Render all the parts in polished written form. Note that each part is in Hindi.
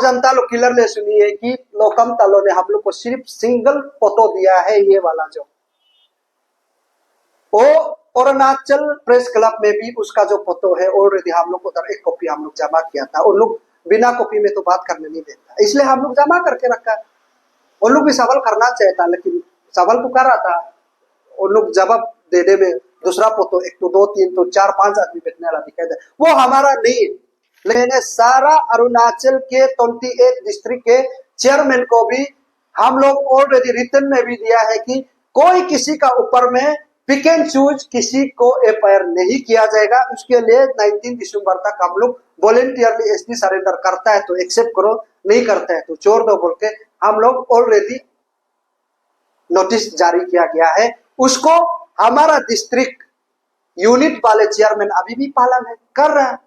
जनता लोग क्लियरली सुनिए कि लोकम तालो ने हम लोग को सिर्फ सिंगल फोटो दिया है, ये वाला जो वो अरुणाचल प्रेस क्लब में भी उसका जो फोटो है ऑलरेडी हम लोग उधर एक कॉपी हम लोग जमा किया था। उन लोग बिना कॉपी में तो बात करने नहीं देता, इसलिए हम लोग जमा करके रखा। उन लोग भी सवाल करना चाहिए था, लेकिन सवाल तो कर रहा था, उन लोग जवाब देने में दूसरा फोटो एक तो 2 3 तो 4 5 आदमी बैठने वाला दिखाई दे, वो हमारा नहीं। लेकिन सारा अरुणाचल के 28 डिस्ट्रिक्ट के चेयरमैन को भी हम लोग ऑलरेडी रिटर्न में भी दिया है कि कोई किसी का ऊपर में पिक एंड चूज किसी को एफआईआर नहीं किया जाएगा। उसके लिए 19 दिसंबर तक हम लोग वॉलेंटियरली एसपी सरेंडर करता है तो एक्सेप्ट करो, नहीं करता है तो छोड़ दो बोल के हम लोग ऑलरेडी नोटिस जारी किया गया है। उसको हमारा डिस्ट्रिक्ट यूनिट वाले चेयरमैन अभी भी पालन है कर रहा है।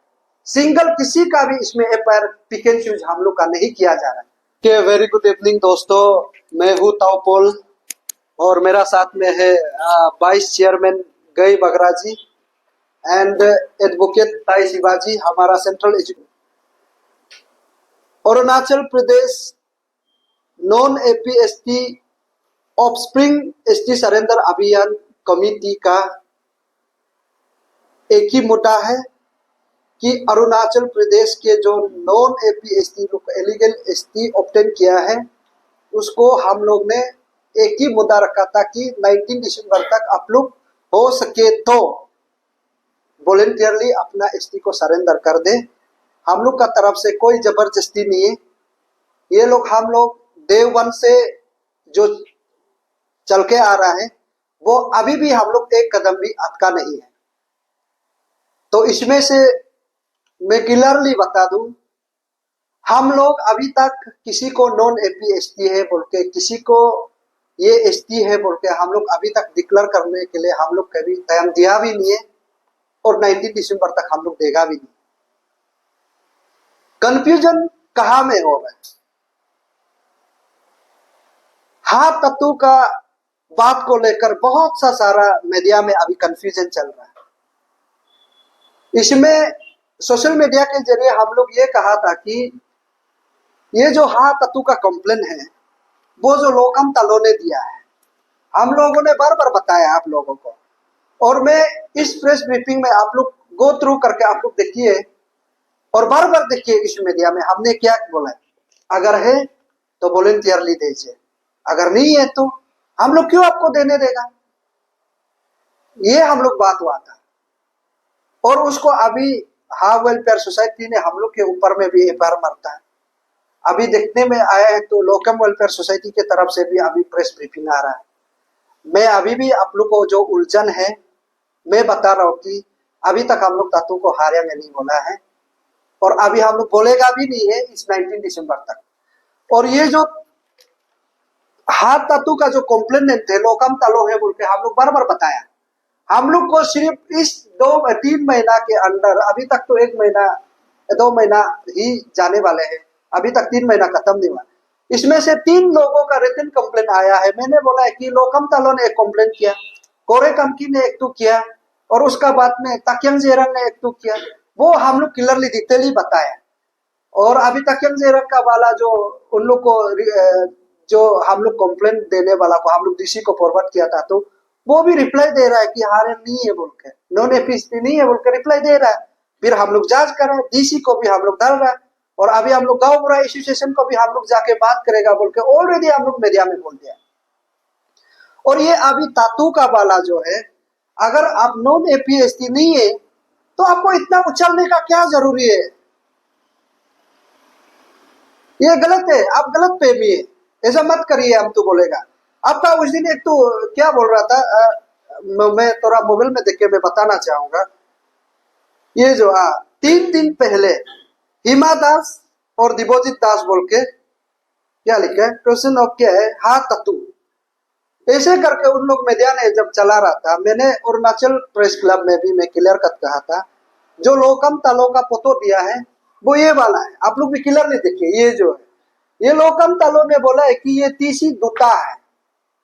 सिंगल किसी का भी इसमें एफआईआर पिक एंड चूज हम लोग का नहीं किया जा रहा है। के वेरी गुड इवनिंग दोस्तों, मैं हूँ ताओपोल और मेरा साथ में है वाइस चेयरमैन गई बगरा जी एंड एडवोकेट ताई शिवाजी, हमारा central Arunachal Pradesh non APST offspring ST surrender अभियान कमेटी का एक ही मुद्दा है कि अरुणाचल प्रदेश के जो non APST illegal ST obtain किया है उसको हम लोग ने एक ही मुद्दा रखा था कि 19 दिसंबर तक आप लोग हो सके तो वॉलेंटियरली अपना एसटी को सरेंडर कर दे। हम लोग का तरफ से कोई जबरदस्ती नहीं है। ये लोग हम लोग डे 1 से जो चल के आ रहा है वो अभी भी हम लोग एक कदम भी अटका नहीं है। तो इसमें से मैं क्लियरली बता दूं, हम लोग अभी तक किसी को नॉन एपीएसटी है बोल के, किसी को ये एसटी है बोल के हम लोग अभी तक डिक्लेयर करने के लिए हम लोग कभी टाइम दिया भी नहीं है और 19 दिसंबर तक हम लोग देगा भी नहीं। कंफ्यूजन कहां में हो रहा है? हाँ तत्व का बात को लेकर बहुत सा सारा मीडिया में अभी कंफ्यूजन चल रहा है। इसमें सोशल मीडिया के जरिए हम लोग ये कहा था कि ये जो हाँ तत्व का कंप्लेन है वो जो लोकम तालो ने दिया है, हम लोगों ने बार बार बताया आप लोगों को, और मैं इस प्रेस ब्रीफिंग में आप लोग गो थ्रू करके आप लोग देखिए और बार बार देखिए इस मीडिया में हमने क्या बोला है। अगर है तो वॉलेंटियरली दीजिए, अगर नहीं है तो हम लोग क्यों आपको देने देगा, ये हम लोग बात हुआ था। और उसको अभी हाँ वेलफेयर सोसाइटी ने हम लोग के ऊपर में भी एफआईआर मरता है। अभी देखने में आया है तो लोकम वेलफेयर सोसाइटी के तरफ से भी अभी प्रेस ब्रीफिंग आ रहा है। मैं अभी भी आप लोग को जो उलझन है मैं बता रहा हूँ कि अभी तक हम लोग तत्व को हारे में नहीं बोला है और अभी हम लोग बोलेगा भी नहीं है इस 19 दिसंबर तक। और ये जो हाथ तत्व का जो कंप्लेनेंट है लोकम तालो है बोल के हम लोग बार बार बताया। हम लोग को सिर्फ इस 2-3 महीना के अंदर, अभी तक तो 1 महीना 2 महीना ही जाने वाले हैं, अभी तक 3 महीना खत्म नहीं हुआ, इसमें से 3 लोगों का रिटन कंप्लेन आया है। मैंने बोला है कि लोकम तालो ने एक कंप्लेन किया, कोरे कमकी ने एक तो किया और उसका बाद में तकियंग जेरंग ने एक तो किया। वो हम लोग क्लियरली डिटेली बताया। और अभी तकियंग जेरंग का वाला जो उन लोग को जो हम लोग कंप्लेन देने वाला को हम लोग डीसी को फॉरवर्ड किया था तो वो भी रिप्लाई दे रहा है कि हारे नहीं है बोल के, नॉन एपीएसटी नहीं है बोल के रिप्लाई दे रहा है। फिर हम लोग जांच कर रहे हैं, डीसी को भी हम लोग डाल रहा है और अभी हम लोग गांव बुरा एसोसिएशन को भी हम लोग जाके बात करेगा बोल के ऑलरेडी हम लोग मीडिया में बोल दिया। और ये अभी तातू का वाला जो है, अगर आप नॉन एपीएसटी नहीं है तो आपको इतना उछलने का क्या जरूरी है? ये गलत है, आप गलत फहमी है, ऐसा मत करिए। हम तो बोलेगा आपका उस दिन एक तो क्या बोल रहा था, मैं थोड़ा मोबाइल में देख के मैं बताना चाहूंगा। ये जो 3 दिन पहले हिमा दास और दिबोजित दास बोल के क्या लिखा है, क्वेश्चन ऑफ क्या है, हाँ तत्व ऐसे करके उन लोग मीडिया ने जब चला रहा था, मैंने अरुणाचल प्रेस क्लब में भी मैं क्लियर कट कहा था जो लोकम तालो का फोटो दिया है वो ये वाला है। आप लोग भी क्लियरली देखिए, ये जो है ये लोकम तालो ने बोला है कि ये तीसी दूता है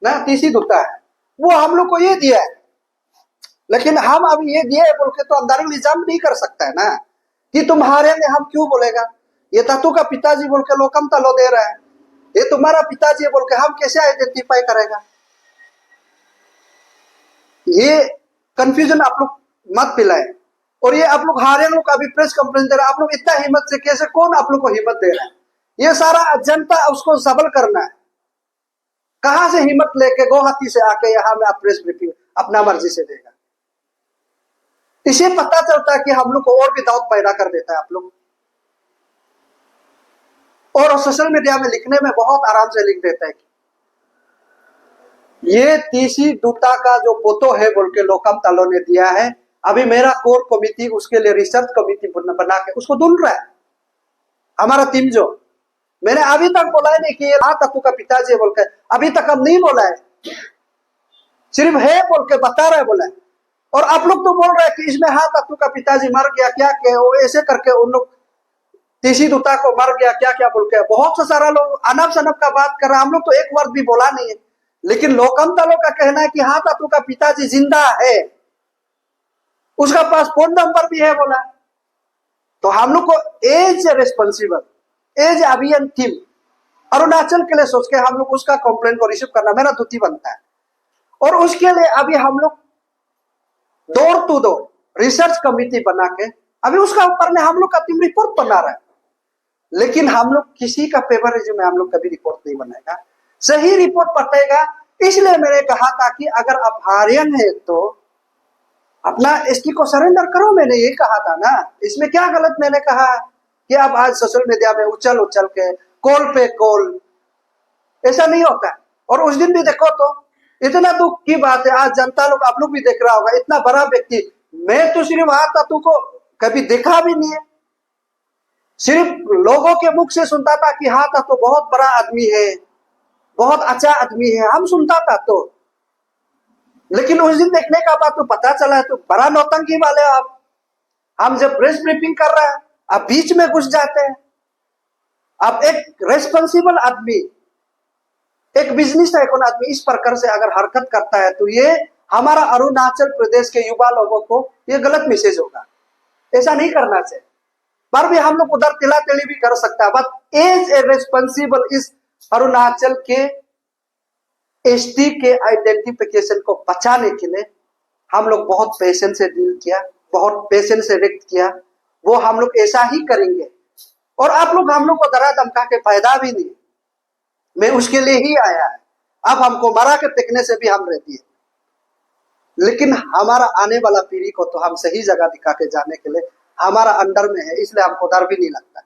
ना, तीसी दूता है, वो हम लोग को ये दिया है। लेकिन हम अब ये दिए बोल के तो अंदर इल्जाम नहीं कर सकता है ना कि तुम्हारे में हम क्यों बोलेगा। ये तातू का पिताजी बोल के लोकम तलो दे रहा है, ये तुम्हारा पिताजी है बोल के हम कैसे आइडेंटिफाई करेगा? ये कंफ्यूजन आप लोग मत पिलाए। और ये आप लोग हारे लोग अभी प्रेस कॉन्फ्रेंस दे रहे हैं, आप लोग इतना हिम्मत से कैसे, कौन आप लोग को हिम्मत दे रहा है? ये सारा जनता उसको सबल करना है। कहां से हिम्मत लेके गुवाहाटी से आके यहां में आप प्रेस ब्रीफिंग अपना मर्जी से देगा? इसे पता चलता है कि हम लोग को और भी डाउट पैदा कर देता है आप लोग। और सोशल मीडिया में लिखने में बहुत आराम से लिख देता है कि ये तीसी दूता का जो फोटो है बोल के लोकम तालो ने दिया है, अभी मेरा कोर कमिटी उसके लिए रिसर्च कमिटी बना के उसको ढूंढ रहा है। हमारा टीम जो, मैंने अभी तक बोला है नहीं कि ये तातू का पिताजी बोल के, अभी तक हम नहीं बोला है, सिर्फ है बोल के बता रहा है बोला है। और आप लोग तो बोल रहे हैं कि इसमें तातू का पिताजी मर गया क्या क्या, वो ऐसे करके उन लोग तीसी दूता को मर गया क्या क्या बोल के बहुत सा सारा लोग अनब शनब का बात कर रहा है। हम लोग तो एक वर्ड भी बोला नहीं है, लेकिन लोकम तालो का कहना है कि तातू का पिताजी जिंदा है, उसका पास फोन नंबर भी है बोला। तो हम लोग को एज रेस्पॉन्सिबल, एज अभियान टीम अरुणाचल के लिए सोच के हम लोग उसका कंप्लेंट को रिसीव करना मेरा ड्यूटी बनता है। और उसके लिए अभी हम लोग door to door research committee बना के अभी उसका ऊपर में हम लोग का टीम रिपोर्ट बना रहा है। लेकिन हम लोग किसी का फेवरिज्म में हम लोग कभी रिपोर्ट नहीं बनाएगा, सही रिपोर्ट पटेगा। इसलिए मैंने कहा था कि अगर आप हारियन है तो अपना एसटी को सरेंडर करो, मैंने ये कहा था ना। इसमें क्या गलत मैंने कहा कि आप आज सोशल मीडिया में उछल उछल के कॉल पे कॉल, ऐसा नहीं होता है। और उस दिन भी देखो तो इतना दुख की बात है, आज जनता लोग आप लोग भी देख रहा होगा, इतना बड़ा व्यक्ति, मैं तो सिर्फ तातू को कभी देखा भी नहीं है, सिर्फ लोगों के मुख से सुनता था कि तातू बहुत बड़ा आदमी है, बहुत अच्छा आदमी है, हम सुनता था। तो लेकिन उस दिन देखने का बाद तो पता चला है तो बड़ा नौटंकी वाले आप। हम जब प्रेस ब्रीफिंग कर रहे हैं आप बीच में घुस जाते हैं। आप एक रेस्पॉन्सिबल आदमी, एक बिजनेस टाइकून आदमी इस प्रकार से अगर हरकत करता है तो ये हमारा अरुणाचल प्रदेश के युवा लोगों को ये गलत मैसेज होगा, ऐसा नहीं करना चाहिए। पर भी हम लोग उधर तिला तिली भी कर सकता है, बट एज ए रेस्पॉन्सिबल इस अरुणाचल के एसटी के आइडेंटिफिकेशन को बचाने के लिए हम लोग बहुत पेशेंस से डील किया, बहुत पेशेंस से रिएक्ट किया। वो हम लोग ऐसा ही करेंगे। और आप लोग हम लोग को डरा धमका के फायदा भी नहीं, मैं उसके लिए ही आया है। अब हमको मरा के फेंकने से भी हम रहती है, लेकिन हमारा आने वाला पीढ़ी को तो हम सही जगह दिखा के जाने के लिए हमारा अंडर में है, इसलिए हमको डर भी नहीं लगता।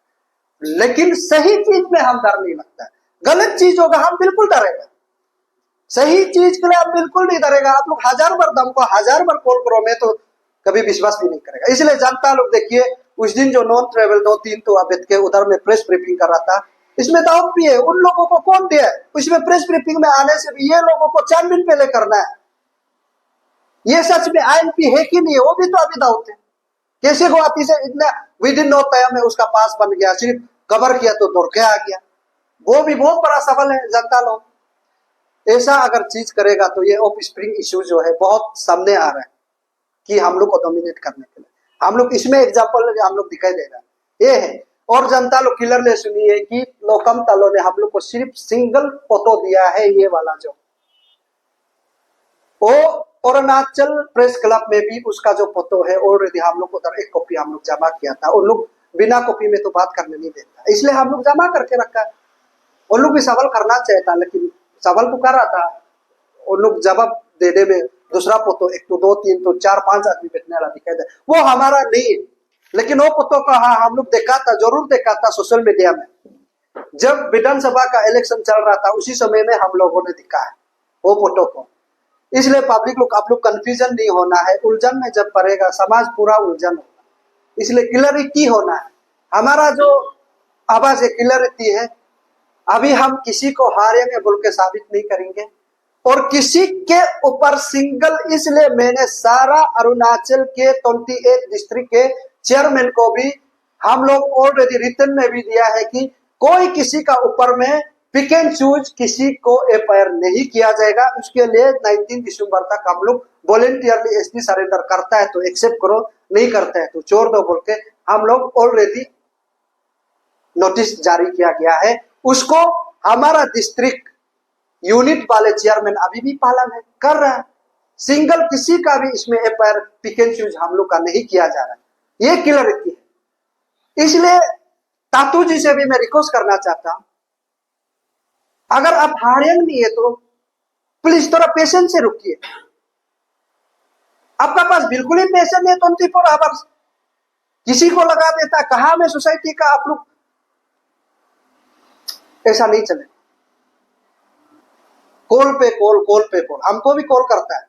लेकिन सही चीज में हम डर नहीं लगता, गलत चीज होगा हम बिल्कुल डरेगा, सही चीज के लिए आप बिल्कुल नहीं डरेगा। आप लोग 1000 बार दम को 1000 बार कॉल करो, मैं तो कभी विश्वास भी नहीं करेगा। इसलिए जनता लोग देखिए, उस दिन जो नॉन ट्रेवल 2-3 तो अबेद के उधर में प्रेस ब्रीफिंग कर रहा था, इसमें दाऊद भी है। उन लोगों को कौन दिया? इसमें प्रेस ब्रीफिंग में आने से भी ये लोगों को 4 दिन पहले करना है। ये सच में आईएनपी है कि नहीं है वो भी तो अभी दाऊद है। कैसे गुवाहाटी से इतना विद इन नो टाइम में उसका पास बन गया, सिर्फ कवर किया तो दौड़ के आ गया, वो भी बहुत बड़ा सवाल है। जनता लोग ऐसा अगर चीज करेगा तो ये ऑफ स्प्रिंग इश्यू जो है बहुत सामने आ रहा है कि हम लोग को डोमिनेट करने के लिए हम लोग इसमें एग्जांपल हम लोग दिखाई दे रहा ये है। और जनता लोग क्लियरली सुनिए कि लोकम तालो ने हम लोग को सिर्फ सिंगल फोटो दिया है, ये वाला जो वो अरुणाचल प्रेस क्लब में भी उसका जो फोटो है ऑलरेडी हम लोग उधर एक कॉपी हम लोग जमा किया था। उन लोग बिना कॉपी में तो बात करने नहीं देता, इसलिए हम लोग जमा करके रखा है। उन लोग भी सवाल करना चाहिए था, लेकिन सवाल तो कर रहा था, उन लोग जवाब देने में दूसरा फोटो 1 तो 2 3 तो 4 5 आदमी बैठने वाला दिखाई दे, वो हमारा नहीं है। लेकिन वो फोटो का हम लोग देखा था, जरूर देखा था सोशल मीडिया में, जब विधानसभा का इलेक्शन चल रहा था उसी समय में हम लोगों ने दिखा है वो फोटो को। इसलिए पब्लिक लोग आप लोग कंफ्यूजन नहीं होना है, उलझन में जब पड़ेगा समाज पूरा उलझन होगा, इसलिए क्लियरिटी होना है। हमारा जो आवाज है क्लियरिटी है। अभी हम किसी को हारेंगे बोल के साबित नहीं करेंगे और किसी के ऊपर सिंगल, इसलिए मैंने सारा अरुणाचल के 28 डिस्ट्रिक्ट के चेयरमैन को भी हम लोग ऑलरेडी रिटर्न में भी दिया है कि कोई किसी का ऊपर में पिक एंड चूज किसी को एफआईआर नहीं किया जाएगा। उसके लिए 19 दिसंबर तक हम लोग वॉलेंटियरली एसपी सरेंडर करता है तो एक्सेप्ट करो, नहीं करता है तो छोड़ दो बोल के हम लोग ऑलरेडी नोटिस जारी किया गया है, उसको हमारा डिस्ट्रिक्ट यूनिट वाले चेयरमैन अभी भी पालन है कर रहा है। सिंगल किसी का भी इसमें एफआईआर पिक एंड चूज हम लोग का नहीं किया जा रहा है, ये क्लियरिटी है। इसलिए तातू जी से भी मैं रिक्वेस्ट करना चाहता हूं, अगर आप हारियंग नहीं है तो प्लीज थोड़ा पेशेंस से रुकिए। आपका पास बिल्कुल ही पेशेंस नहीं है, 24 आवर्स किसी को लगा देता, कहा मैं सोसाइटी का आप लोग, ऐसा नहीं चले। कॉल पे कॉल हमको भी कॉल करता है,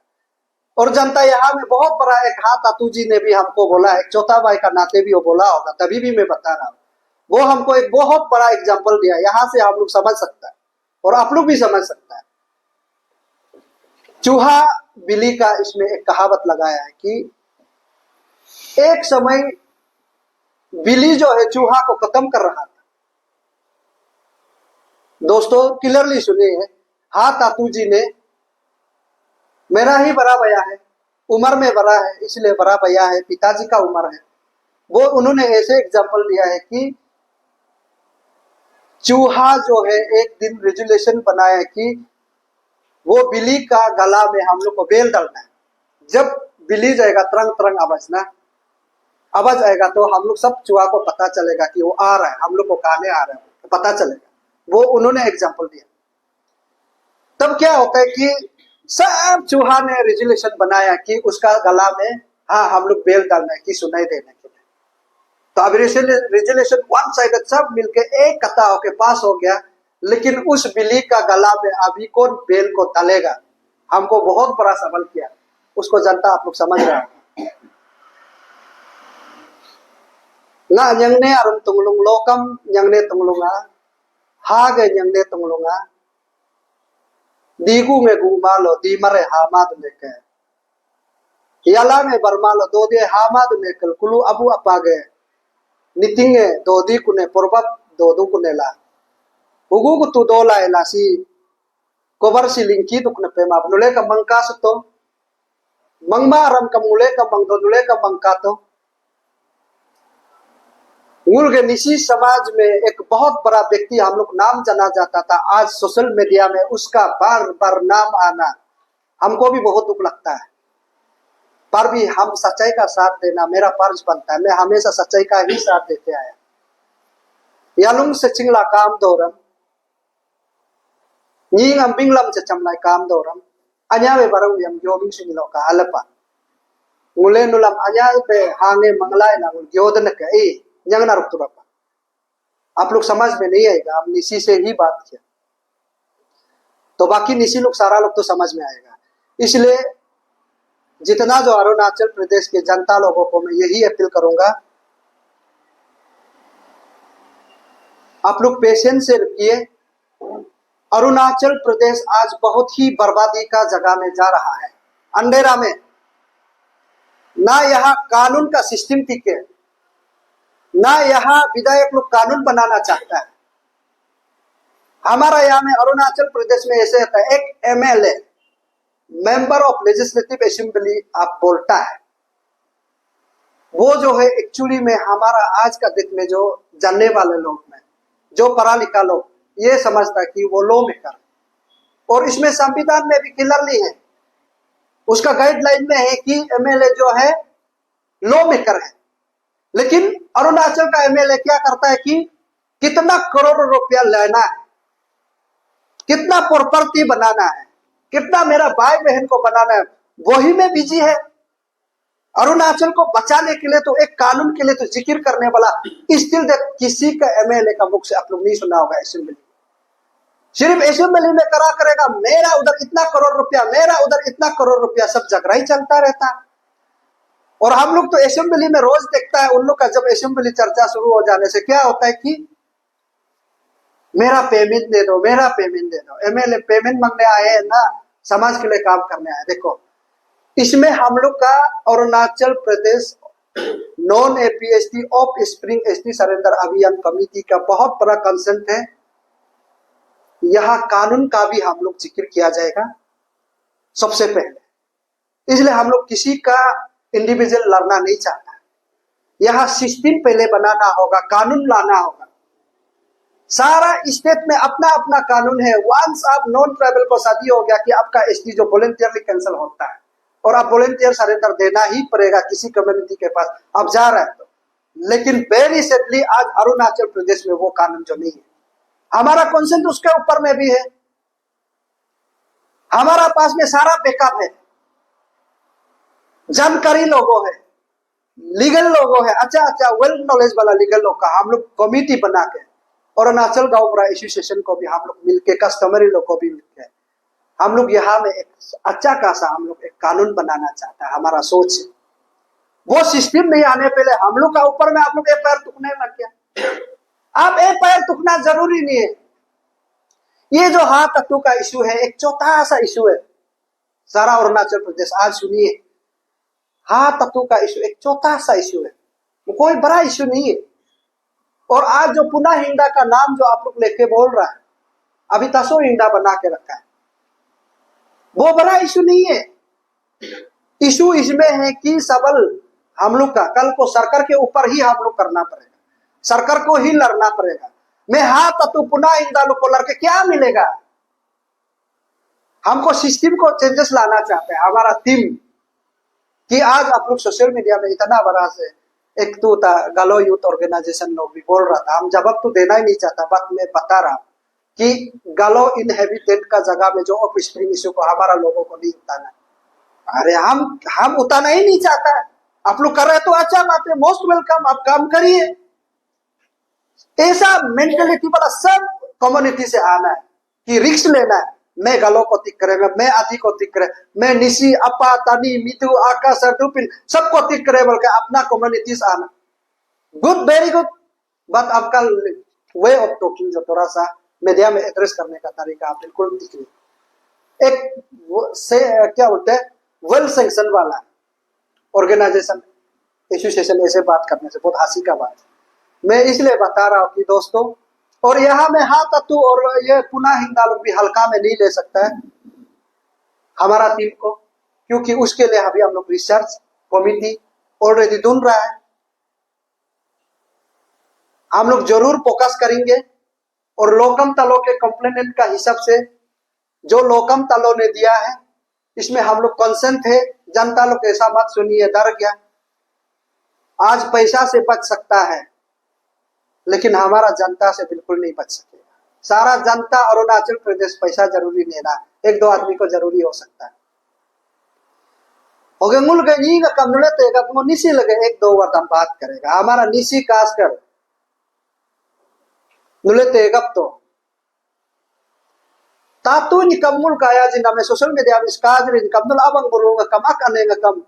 और जनता यहाँ में बहुत बड़ा एक हाथ तातू जी ने भी हमको बोला, एक चौथा भाई का नाते भी वो बोला होगा, तभी भी मैं बता रहा हूँ। वो हमको एक बहुत बड़ा एग्जाम्पल दिया, यहाँ से हम लोग समझ सकता है और आप लोग भी समझ सकता है। चूहा बिल्ली का इसमें एक कहावत लगाया है कि एक समय बिल्ली जो है चूहा को खत्म कर रहा था। दोस्तों क्लियरली सुनिए, हाँ तातू जी ने, मेरा ही बड़ा भैया है, उम्र में बड़ा है इसलिए बड़ा भैया है, पिताजी का उम्र है, वो उन्होंने ऐसे एग्जाम्पल दिया है कि चूहा जो है एक दिन रेजुलेशन बनाया कि वो बिल्ली का गला में हम लोग को बेल डालना है। जब बिल्ली जाएगा तरंग तरंग आवाज आएगा तो हम लोग सब चूहा को पता चलेगा कि वो आ रहा है, हम लोग को खाने आ रहा है, तो पता चलेगा। वो उन्होंने एग्जाम्पल दिया। तब क्या होता है कि सब चूहा ने रेजुलेशन बनाया कि उसका गला में हाँ हम लोग बेल डालना है कि सुनाई देने के लिए। तो अब रेजुलेशन वन साइडेड सब मिलके एक कथा होके पास हो गया, लेकिन उस बिल्ली का गला में अभी कौन बेल को डालेगा, हमको बहुत बड़ा सवाल किया। उसको जनता आप लोग समझ रहे हैं ना। यंगने अरुण तुंगलुंग लोकम यंगने तुंगलुंगा हागे यंगने तुंगलुंगा दीगू में गुमालो दीमरे हामाद लेके याला में बरमालो दो दे हामाद लेकर कुलू अबू अपागे नितिंगे दो दी कुने पुरबत दो दू कुने ला हुगू को तू दो लाए लासी कोबर सिलिंकी तुकने पे मापनुले का मंका सतो मंगमा रम कमुले का मंगदोनुले का मंका तो के निशी समाज में एक बहुत बड़ा व्यक्ति हम लोग नाम जाना जाता था, आज सोशल मीडिया में उसका बार बार नाम आना हमको भी बहुत दुख लगता है, पर भी हम सच्चाई का साथ देना मेरा फर्ज बनता है। मैं हमेशा सच्चाई का ही साथ देते आया। यालुंग से चिंगला काम दोरम नींग अम्बिंगलम से चमलाई काम दोरम अन्या वे बरंग यम योबिंग सिंगलो का अलपा मुले नुलम अन्या पे हांगे मंगलाय ना योदन के ए जंगना रुकतुरपा। आप लोग समझ में नहीं आएगा, हम निशी से ही बात किया तो बाकी निशी लोग सारा लोग तो समझ में आएगा। इसलिए जितना जो अरुणाचल प्रदेश के जनता लोगों को मैं यही अपील करूंगा, आप लोग पेशेंस से रुकिए। अरुणाचल प्रदेश आज बहुत ही बर्बादी का जगह में जा रहा है, अंधेरा में। ना यहाँ कानून का सिस्टम ठीक है, ना यहाँ विधायक लोग कानून बनाना चाहता है। हमारा यहाँ में अरुणाचल प्रदेश में ऐसे होता है, एक MLA member of legislative assembly आप बोलता है, वो जो है एक्चुअली में हमारा आज का दिन में जो जानने वाले लोग में जो पढ़ा लिखा लोग ये समझता है कि वो लॉ मेकर, और इसमें संविधान में भी क्लियरली है, उसका गाइडलाइन में है कि एमएलए जो है लॉ मेकर है। लेकिन अरुणाचल का एमएलए क्या करता है कि कितना करोड़ रुपया लेना है, कितना प्रॉपर्टी बनाना है, कितना मेरा भाई बहन को बनाना है, वही में बिजी है। अरुणाचल को बचाने के लिए तो एक कानून के लिए तो जिक्र करने वाला स्टिल किसी का एमएलए का मुख से आप लोग नहीं सुना होगा। असेंबली सिर्फ असेंबली में करा करेगा, मेरा उधर इतना करोड़ रुपया, मेरा उधर इतना करोड़ रुपया, सब जगह ही चलता रहता है। और हम लोग तो असेंबली में रोज देखता है उन लोग का, जब असेंबली चर्चा शुरू हो जाने से क्या होता है कि मेरा पेमेंट दे दो, मेरा पेमेंट दे दो। एमएलए पेमेंट मांगने आए हैं ना, समाज के लिए काम करने आए। देखो इसमें हम लोग का Arunachal Pradesh non APST of spring ST surrender अभियान कमेटी का बहुत बड़ा कंसेंट है। यहाँ कानून का भी हम लोग जिक्र किया जाएगा सबसे पहले। इसलिए हम लोग किसी का इंडिविजुअल लड़ना नहीं चाहता, यहाँ सिस्टम पहले बनाना होगा, कानून लाना होगा। सारा स्टेट में अपना अपना कानून है। वंस आप नॉन ट्राइबल को शादी हो गया कि आपका एसटी जो वॉलंटियरली कैंसिल होता है और आप वॉलंटियर सरेंडर देना ही पड़ेगा किसी कम्युनिटी के पास आप जा रहे हैं तो। लेकिन वेरी सैडली आज अरुणाचल प्रदेश में वो कानून जो नहीं है। हमारा कॉन्सेंट उसके ऊपर में भी है, हमारा पास में सारा बैकअप है, जानकारी लोगों है, लीगल लोगों है, अच्छा वेल नॉलेज वाला लीगल लोग का हम लोग कमिटी बना के अरुणाचल गांव एसोसिएशन को भी हम लोग मिलके, कस्टमरी लोग को भी मिलके हम लोग यहाँ में एक अच्छा खासा हम लोग एक कानून बनाना चाहता है। हमारा सोच है वो सिस्टम नहीं आने पहले हम लोग का ऊपर में आप लोग एक पैर तुकने लग गया। अब एक पैर तुकना जरूरी नहीं है। ये जो हाँ तत्व का इशू है एक चौथा सा इशू है सारा अरुणाचल प्रदेश। आज सुनिए, हाँ तत्व का इशू एक चौथा सा इशू है, वो कोई बड़ा इशू नहीं है। और आज जो पुनः हिंदा का नाम जो आप लोग लेके बोल रहा है, अभी तसो हिंदा बना के रखा है, वो बड़ा इशू नहीं है। इशू इसमें है कि सबल हम लोग का कल को सरकार के ऊपर ही हम लोग करना पड़ेगा, सरकार को ही लड़ना पड़ेगा। मैं हाँ तत्व पुनः हिंदा लोग को लड़के क्या मिलेगा? हमको सिस्टम को चेंजेस लाना चाहते हैं। हमारा टीम कि आज आप लोग सोशल मीडिया में इतना बड़ा से एक तो था गालो यूथ ऑर्गेनाइजेशन लोग भी बोल रहा था, हम जवाब तो देना ही नहीं चाहता, बट मैं बता रहा कि गालो इनहेबिटेड का जगह में जो ऑफ स्प्रिंग इशू को हमारा लोगों को नहीं उतारना। अरे हम उतारना ही नहीं चाहता है। आप लोग कर रहे तो अच्छा बात है, मोस्ट वेलकम, आप काम करिए। ऐसा मेंटेलिटी वाला सब कम्युनिटी से आना है कि रिस्क लेना है। मैं गालो को तिक करेगा, मैं आदि को तिक करे, मैं निशी अपा तानी मितु आका सरदुपिन सबको तिक करे बोल के अपना कम्युनिटी से आना गुड, वेरी गुड। बट आपका वे ऑफ टॉकिंग जो थोड़ा सा मीडिया में एड्रेस करने का तरीका बिल्कुल ठीक नहीं। एक से क्या बोलते हैं वेल सैंक्शन वाला ऑर्गेनाइजेशन एसोसिएशन ऐसे बात करने से बहुत हंसी का बात है। मैं इसलिए बता रहा हूँ कि दोस्तों, और यहाँ में हाँ तत्व और ये पुनः हिंदा लोग भी हल्का में नहीं ले सकता है हमारा टीम को, क्योंकि उसके लिए अभी हम लोग रिसर्च कमिटी ऑलरेडी ढूंढ रहा है। हम लोग जरूर फोकस करेंगे और लोकम तलो के कंप्लेनेंट का हिसाब से जो लोकम तलो ने दिया है इसमें हम लोग कंसेंट है। जनता लोग ऐसा मत सुनिए डर गया, आज पैसा से बच सकता है लेकिन हमारा जनता से बिल्कुल नहीं बच सकेगा। सारा जनता अरुणाचल प्रदेश पैसा जरूरी लेना, एक दो आदमी को जरूरी हो सकता है। हो गए मुल गई का कमरे तेगा तुम निशी लगे एक दो बार हम बात करेगा हमारा निशी खास कर नुले तेगप तो तातु नि कमुल काया जिना में सोशल मीडिया में इसकाज रे कमुल अबंग बोलूंगा कम अकनेगा कम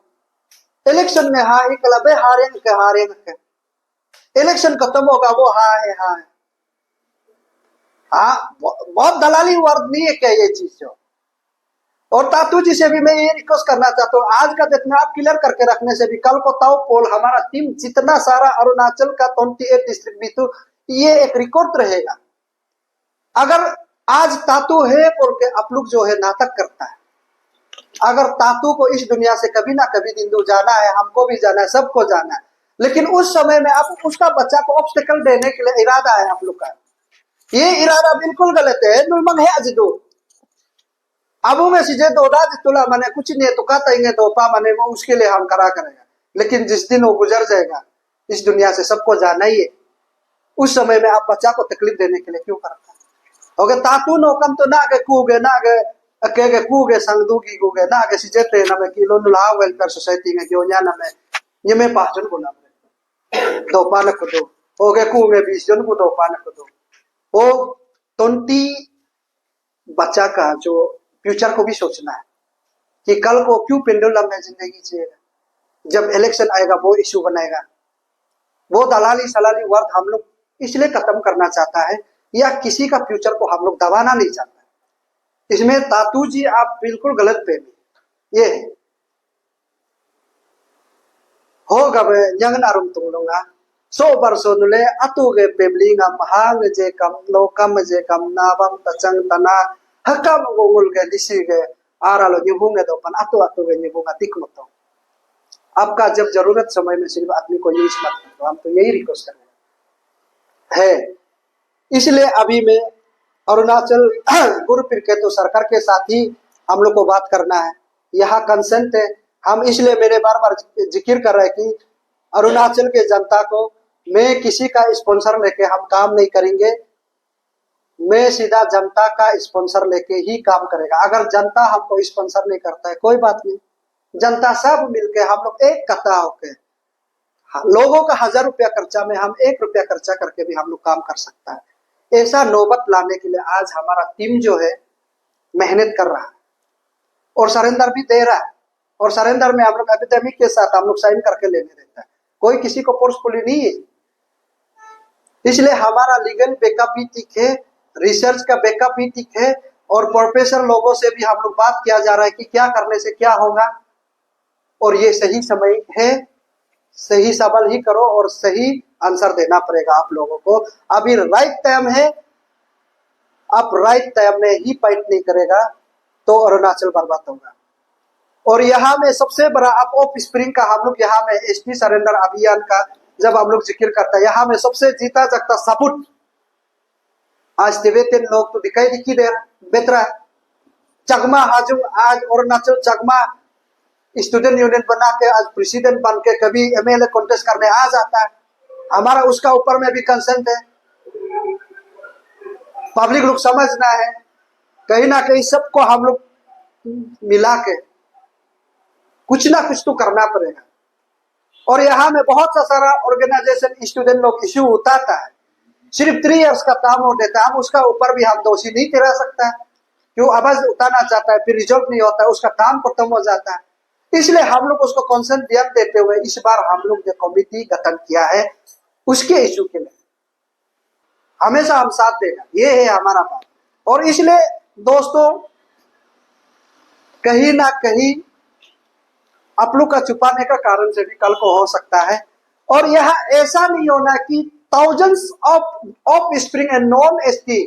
इलेक्शन में हाँ एक लबे हारेंगे के इलेक्शन खत्म होगा वो हाँ है हाँ बहुत दलाली वर्ग नहीं है क्या ये चीज जो। और तातू जी से भी मैं ये रिक्वेस्ट करना चाहता हूँ, आज का डेट में आप क्लियर करके रखने से भी कल को ताऊ पोल हमारा टीम जितना सारा अरुणाचल का 28 डिस्ट्रिक्ट बीतू ये एक रिकॉर्ड रहेगा। अगर आज तातू है बोल के आप लोग जो है नाटक करता है, अगर तातू को इस दुनिया से कभी ना कभी दिन दो जाना है, हमको भी जाना है, सबको जाना है, लेकिन उस समय में आप उसका बच्चा को ऑब्स्टेकल देने के लिए इरादा है आप लोग का, ये इरादा बिल्कुल गलत है। नुलमंग है आज दो अबू में सीधे दो राज तुला मने कुछ नहीं तो कहते तो पा मने वो उसके लिए हम करा करेगा, लेकिन जिस दिन वो गुजर जाएगा इस दुनिया से सबको जाना ही है, उस समय में आप बच्चा को तकलीफ देने के लिए क्यों करता है? ओके तातू नो कम तो ना के कूगे ना के कूगे संगदूगी कूगे ना के सीजेते ना में किलो नुला वेलफेयर सोसाइटी में क्यों ना में ये मैं पाचन को ना दो पान को दो ओके कूगे 20 जन को दो पान को दो। वो 20 बच्चा का जो फ्यूचर को भी सोचना है कि कल को क्यों पेंडुलम में जिंदगी जिएगा, जब इलेक्शन आएगा वो इश्यू बनाएगा। वो दलाली सलाली वर्ग हम लोग इसलिए खत्म करना चाहता है या किसी का फ्यूचर को हम लोग दबाना नहीं चाहता। इसमें तातू जी आप बिल्कुल गलत पे ये हो गए यंग नारुम तुम लोग सो बरसो नुले अतुगे पेबलिंग महांग जे कम लो कम जे कम नाबम तचंग तना हकम गोमुल के दिसी के आरालो निबुंगे तो पन अतु के निबुंगा तिक मत। आपका जब जरूरत समय में सिर्फ आदमी को यूज मत करो, हम तो यही रिक्वेस्ट कर रहे हैं। इसलिए अभी मैं अरुणाचल गुरुपीर के तो सरकार के साथ ही हम लोग को बात करना है, यहाँ कंसेंट है। हम इसलिए मेरे बार बार जिक्र कर रहे हैं कि अरुणाचल के जनता को मैं किसी का स्पॉन्सर लेके हम काम नहीं करेंगे, मैं सीधा जनता का स्पॉन्सर लेके ही काम करेगा। अगर जनता हमको स्पॉन्सर नहीं करता है कोई बात नहीं, जनता सब मिलके हम लोग एक कथा होके लोगों का 1000 रुपया खर्चा में हम 1 रुपया खर्चा करके भी हम लोग काम कर सकता है। ऐसा नौबत लाने के लिए आज हमारा टीम जो है मेहनत कर रहा है और सरेंडर भी दे रहा है, और सरेंडर में हम लोग एपिडेमिक के साथ हम लोग साइन करके लेने देता है, कोई किसी को फोर्सफुली नहीं है। इसलिए हमारा लीगल बैकअप भी ठीक है, रिसर्च का बैकअप भी ठीक है, और प्रोफेसर लोगों से भी हम लोग बात किया जा रहा है कि क्या करने से क्या होगा, और ये सही समय है, सही सवाल ही करो और सही आंसर देना पड़ेगा आप लोगों को। अभी राइट टाइम है, आप राइट टाइम में ही फाइट नहीं करेगा तो अरुणाचल बर्बाद होगा। और यहाँ में सबसे बड़ा आप ऑफ स्प्रिंग का हम लोग यहाँ में एसटी सरेंडर अभियान का जब हम लोग जिक्र करता है, यहाँ में सबसे जीता जागता सबूत आज तिब्बतियन लोग तो दिखाई दे बेतरा है। चकमा हाजुम आज अरुणाचल चकमा स्टूडेंट यूनियन बना के आज प्रेसिडेंट बन के कभी एमएलए कॉन्टेस्ट करने आ जाता है, हमारा उसका ऊपर में भी कंसेंट है। पब्लिक लोग समझना है, कहीं ना कहीं सबको हम लोग मिला के कुछ ना कुछ तो करना पड़ेगा। और यहाँ में बहुत सा सारा ऑर्गेनाइजेशन स्टूडेंट लोग इश्यू उठाता है, सिर्फ 3 इयर्स का काम हो देता है, हम उसका ऊपर भी हम दोषी नहीं ठहरा सकता है, क्यों आवाज उठाना चाहता है फिर रिजल्ट नहीं होता है, उसका काम खत्म हो जाता है। इसलिए हम लोग उसको कॉन्सेंट ध्यान देते हुए इस बार हम लोग जो कमिटी गठन किया है उसके इश्यू के लिए हमेशा हम साथ देगा, ये है हमारा बात। और इसलिए दोस्तों कहीं ना कहीं आप लोग का छुपाने का कारण से भी कल को हो सकता है, और यह ऐसा नहीं होना कि thousands of spring and non ST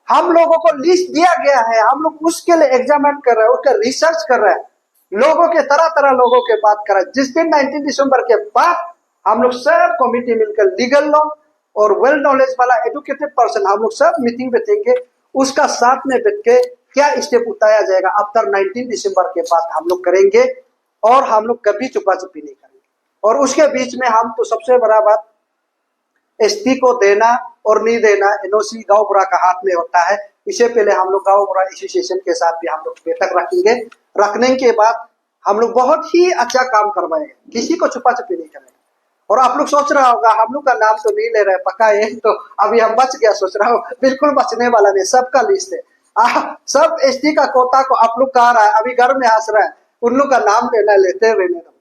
हम लोगों को लिस्ट दिया गया है, हम लोग उसके लिए एग्जामिन कर रहे हैं, उसका रिसर्च कर रहे हैं, लोगों के तरह तरह लोगों के बात कर रहे हैं। जिस दिन 19 दिसंबर के बाद हम लोग सब कमिटी मिलकर लीगल लोग और वेल नॉलेज वाला एजुकेटेड पर्सन हम लोग सब मीटिंग बैठेंगे, उसका साथ में बैठ के क्या स्टेप उठाया जाएगा आफ्टर 19 दिसंबर के बाद हम लोग करेंगे, और हम लोग कभी छुपा छुपी नहीं करेंगे। और उसके बीच में हम तो सबसे बड़ा बात एसटी को देना और नहीं देना एनओसी गांव बुरा का हाथ में होता है। इससे पहले हम लोग गांव बुरा एसोसिएशन के साथ भी हम लोग बैठक रखेंगे, रखने के बाद हम लोग बहुत ही अच्छा काम करवाएंगे, किसी को छुपा छुपी नहीं करेंगे। और आप लोग सोच रहा होगा हम लोग का नाम तो नहीं ले रहे पक्का है, तो अभी हम बच गया, सोच रहा हूँ बिल्कुल बचने वाला नहीं, सबका लिस्ट है। सब एसटी का कोटा को आप लोग कह रहा है, अभी घर में हंस रहा है, उन लोग का नाम लेना लेते रहने दो,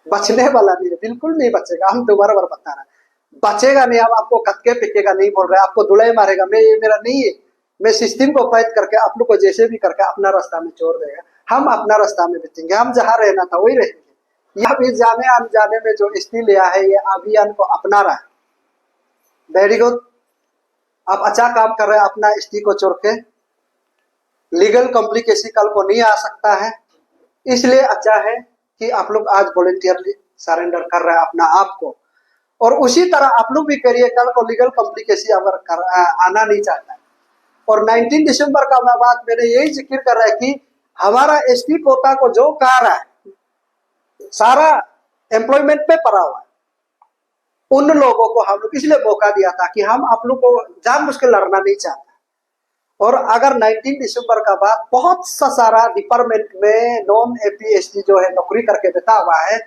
बचने वाला नहीं है, बिल्कुल नहीं बचेगा। हम दोबारा बार बता रहे हैं बचेगा नहीं, हम आपको कटके पिकेगा नहीं बोल रहे, आपको दुलाई मारेगा, मैं ये मेरा नहीं है, मैं सिस्टम को फाइट करके आप लोग को जैसे भी करके अपना रास्ता में छोड़ देगा, हम अपना रास्ता में बेचेंगे, हम जहाँ रहना था वही रहेंगे। यह भी जाने अनजाने में जो स्थिति लिया है ये अभियान को अपना रहा है, वेरी गुड, आप अच्छा काम कर रहे हैं, अपना स्थिति को छोड़ के लीगल कॉम्प्लिकेशन कल को नहीं आ सकता है, इसलिए अच्छा है कि आप लोग आज वॉलंटियरली सरेंडर कर रहे हैं अपना आप को, और उसी तरह आप लोग भी करिए, कल को लीगल कॉम्प्लिकेशन अगर आना नहीं चाहता है। और 19 दिसंबर का मैं बात मैंने यही जिक्र कर रहा है कि हमारा एसटी कोटा को जो कह रहा है सारा एम्प्लॉयमेंट पे पड़ा हुआ है, उन लोगों को हम लोग इसलिए मौका दिया था कि हम आप लोग को जानबूझ के लड़ना नहीं चाहता। और अगर 19 दिसंबर का बाद बहुत सा सारा डिपार्टमेंट में नॉन एपीएसटी जो है नौकरी करके बैठा हुआ है,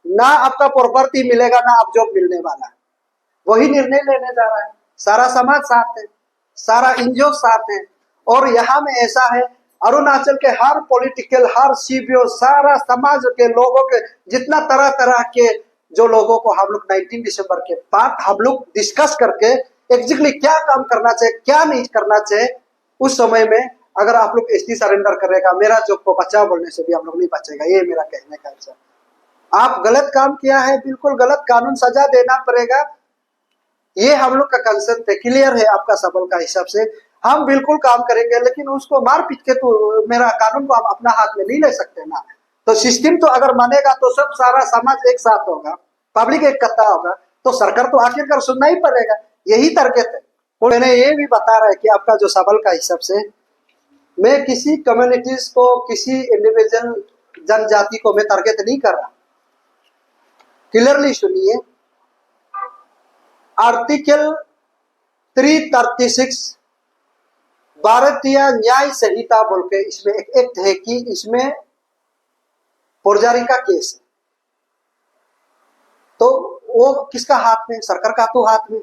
ना आपका प्रॉपर्टी मिलेगा ना आप जॉब मिलने वाला है, वही निर्णय लेने जा रहा है, सारा समाज साथ है, सारा एनजीओ साथ है। और यहाँ में ऐसा है अरुणाचल के हर पॉलिटिकल हर सीबीओ सारा समाज के लोगों के जितना तरह तरह के जो लोगों को हम लोग 19 दिसंबर के बाद हम लोग डिस्कस करके एग्जैक्टली क्या काम करना चाहिए क्या नहीं करना चाहिए, उस समय में अगर आप लोग एसटी सरेंडर करेगा मेरा जॉब को बचाओ बोलने से भी हम लोग नहीं बचेगा, ये मेरा कहने का है। आप गलत काम किया है, बिल्कुल गलत, कानून सजा देना पड़ेगा, ये हम लोग का कंसेप्ट है, क्लियर है आपका सवाल का हिसाब से, हम बिल्कुल काम करेंगे, लेकिन उसको मार पीट के तो मेरा कानून को हम अपना हाथ में नहीं ले सकते ना। तो सिस्टम तो अगर मानेगा तो सब सारा समाज एक साथ होगा, पब्लिक एक कत्ता होगा, तो सरकार तो आखिरकार सुनना ही पड़ेगा। यही टारगेट है। और मैंने ये भी बता रहा है कि आपका जो सवाल का हिसाब से मैं किसी कम्युनिटीज को, किसी इंडिविजुअल जनजाति को मैं टारगेट नहीं कर रहा। क्लियरली सुनिए, आर्टिकल 336 भारतीय न्याय संहिता बोल के इसमें एक एक्ट है कि इसमें फौजदारी का केस है। तो वो किसका हाथ में? सरकार का तो हाथ में।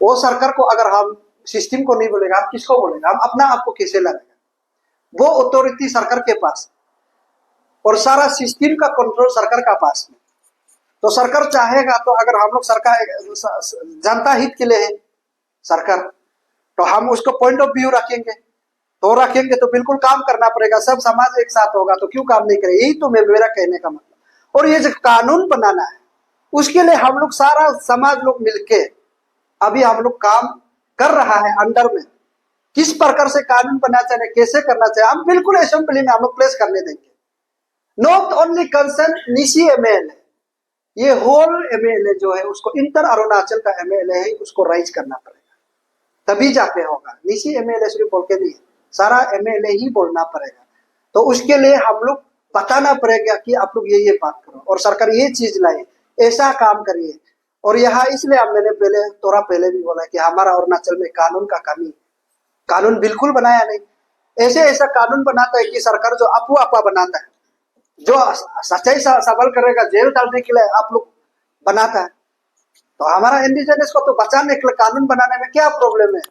वो सरकार को अगर हम सिस्टम को नहीं बोलेगा, हम किसको बोलेगा? हम अपना आप को कैसे लगाएगा? वो अथॉरिटी सरकार के पास और सारा सिस्टम का कंट्रोल सरकार का पास में। तो सरकार चाहेगा तो अगर हम लोग सरकार जनता हित के लिए है सरकार, तो हम उसको पॉइंट ऑफ व्यू रखेंगे, तो बिल्कुल काम करना पड़ेगा। सब समाज एक साथ होगा तो क्यों काम नहीं करेगा? यही तो मेरा कहने का मतलब। और ये जो कानून बनाना है उसके लिए हम लोग सारा समाज लोग मिलके अभी हम लोग काम कर रहा है अंडर में। किस प्रकार से कानून बनना चाहिए, कैसे करना चाहिए, हम बिल्कुल असेंबली में हम लोग प्लेस करने देंगे। Not only concern Nishi MLA, ये होल एमएलए जो है उसको इंटर अरुणाचल का एमएलए है उसको राइज करना पड़ेगा, तभी जाके होगा। निशी एमएलए सिर्फ बोल के नहीं, सारा एमएलए ही बोलना पड़ेगा। तो उसके लिए हम लोग बताना पड़ेगा कि आप लोग ये बात करो और सरकार ये चीज लाए, ऐसा काम करिए। और यहाँ इसलिए मैंने थोड़ा पहले भी बोला कि हमारा अरुणाचल में कानून का कमी, कानून बिल्कुल बनाया नहीं। ऐसे ऐसा कानून बनाता है कि सरकार जो अफवाह बनाता है, जो सच्चाई सवाल करेगा जेल डालने के लिए आप लोग बनाता है। तो हमारा इंडिजिनस को तो बचाने के लिए कानून बनाने में क्या प्रॉब्लम है?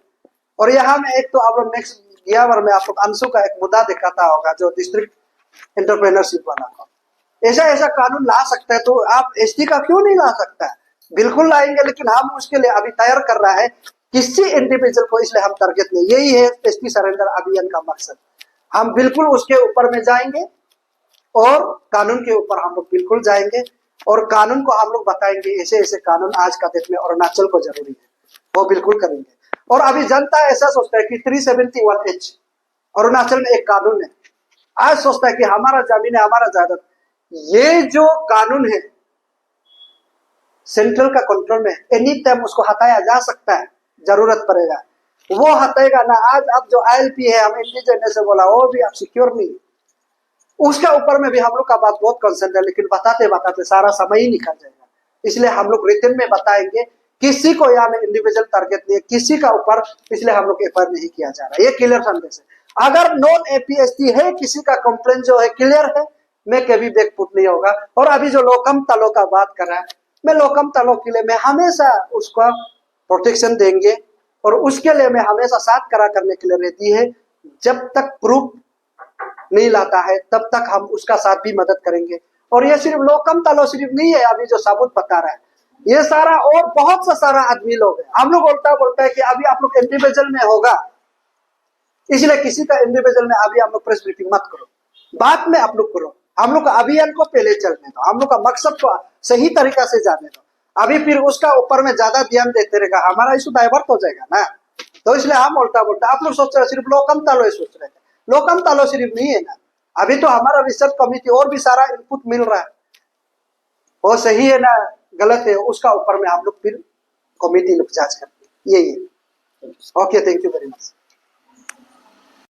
और यहाँ में एक तो आप लोग नेक्स्ट गियावर में आप लोग अंशु का एक मुद्दा दिखाता होगा जो डिस्ट्रिक्ट एंटरप्रेन्योरशिप वाला का, ऐसा ऐसा कानून ला सकता है तो आप एसटी का क्यों नहीं ला सकता है? बिल्कुल लाएंगे, लेकिन हम उसके लिए अभी तैयार कर रहा है किसी इंडिविजुअल को, इसलिए हम टारगेट नहीं। यही है एसटी सरेंडर अभियान का मकसद। हम बिल्कुल उसके ऊपर में जाएंगे और कानून के ऊपर हम लोग बिल्कुल जाएंगे और कानून को हम लोग बताएंगे ऐसे ऐसे कानून आज का डेट में अरुणाचल को जरूरी है, वो बिल्कुल करेंगे। और अभी जनता ऐसा सोचता है कि 371H अरुणाचल में एक कानून है, आज सोचता है कि हमारा जमीन है, हमारा जायदाद। ये जो कानून है सेंट्रल का कंट्रोल में, एनी टाइम उसको हटाया जा सकता है, जरूरत पड़ेगा वो हटाएगा ना। आज अब जो ILP है, हम इंडिजिनस से बोला, वो भी अब सिक्योर नहीं, उसके ऊपर में भी हम लोग का बात बहुत कंसर्न है, लेकिन बताते बताते सारा समय ही निकल जाएगा। इसलिए हम लोग रिटर्न में बताएंगे, किसी को यहाँ में इंडिविजुअल टारगेट नहीं है किसी का ऊपर, इसलिए हम लोग एफआईआर नहीं किया जा रहा है। ये क्लियर संदेश है। अगर नॉन APST है, किसी का कंप्लेंट जो है क्लियर है, मैं कभी बैकफुट नहीं होगा। और अभी जो लोकम तलो का बात कर रहा है, मैं लोकम तलो के लिए मैं हमेशा उसका प्रोटेक्शन देंगे और उसके लिए मैं हमेशा साथ करा करने के लिए रहती है। जब तक प्रूफ नहीं लाता है तब तक हम उसका साथ भी मदद करेंगे। और ये सिर्फ लोकम तलो सिर्फ नहीं है, अभी जो सबूत बता रहा है ये सारा और बहुत सा सारा आदमी लोग है। हम लोग उल्टा बोलता है कि अभी आप लोग इंडिविजुअल में होगा, इसलिए किसी का इंडिविजुअल में अभी आप लोग प्रेस ब्रीफिंग मत करो, बाद में आप लोग करो। हम लोग का अभियान को पहले चलने दो, हम लोग का मकसद को सही तरीका से जाने दो। अभी फिर उसका ऊपर में ज्यादा ध्यान देते रहेगा, हमारा इशू डाइवर्ट हो जाएगा ना। तो इसलिए हम उल्टा बोलते, आप लोग सोच रहे सिर्फ लोकम तालो सोच रहे थे, लोकम तालो सिर्फ नहीं है ना। अभी तो हमारा रिसर्च कमिटी और भी सारा इनपुट मिल रहा है, वो सही है ना गलत है, उसका ऊपर में हम लोग फिर कमिटी लोग जांच करते हैं। यही है। Okay, thank you very much.